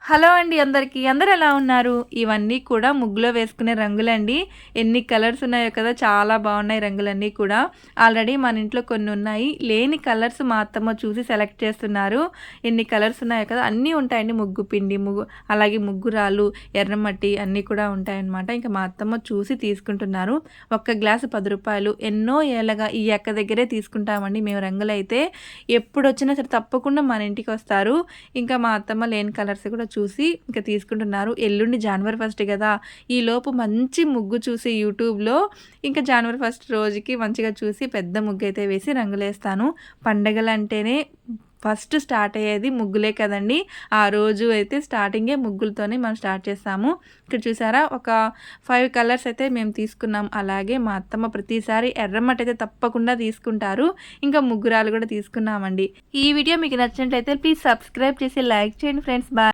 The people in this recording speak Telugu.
హలో అండి అందరికీ. అందరూ ఎలా ఉన్నారు? ఇవన్నీ కూడా ముగ్గులో వేసుకునే రంగులండి. ఎన్ని కలర్స్ ఉన్నాయో కదా! చాలా బావున్నాయి రంగులన్నీ కూడా. ఆల్రెడీ మన ఇంట్లో కొన్నున్నాయి. లేని కలర్స్ మా అత్తమ్మ చూసి సెలెక్ట్ చేస్తున్నారు. ఎన్ని కలర్స్ ఉన్నాయో కదా! అన్నీ ఉంటాయండి. ముగ్గు పిండి, అలాగే ముగ్గు రాళ్ళు, ఎర్రమట్టి అన్నీ కూడా ఉంటాయన్నమాట. ఇంకా మా అత్తమ్మ చూసి తీసుకుంటున్నారు. ఒక్క గ్లాసు రూ. 10. ఎన్నో ఏళ్ళగా ఈ అక్క దగ్గరే తీసుకుంటామండి మేము రంగులైతే. ఎప్పుడొచ్చినా సరే తప్పకుండా మన ఇంటికొస్తారు. ఇంకా మా అత్తమ్మ లేని కలర్స్ కూడా చూసి ఇంక తీసుకుంటున్నారు. ఎల్లుండి జనవరి 1 గదా! ఈలోపు మంచి ముగ్గు చూసి యూట్యూబ్‌లో ఇంకా జనవరి 1 రోజుకి మంచిగా చూసి పెద్ద ముగ్గయితే వేసి రంగులేస్తాను. పండగలంటేనే ఫస్ట్ స్టార్ట్ అయ్యేది ముగ్గులే కదండీ! ఆ రోజు అయితే స్టార్టింగే ముగ్గులతోనే మనం స్టార్ట్ చేస్తాము. ఇక్కడ చూసారా ఒక 5 కలర్స్ అయితే మేము తీసుకున్నాం. అలాగే మా అత్తమ్మ ప్రతిసారి ఎర్రమట్టి అయితే తప్పకుండా తీసుకుంటారు. ఇంకా ముగ్గురాలు కూడా తీసుకున్నామండి. ఈ వీడియో మీకు నచ్చినట్లయితే ప్లీజ్ సబ్స్క్రైబ్ చేసి లైక్ చేయండి ఫ్రెండ్స్. బాయ్.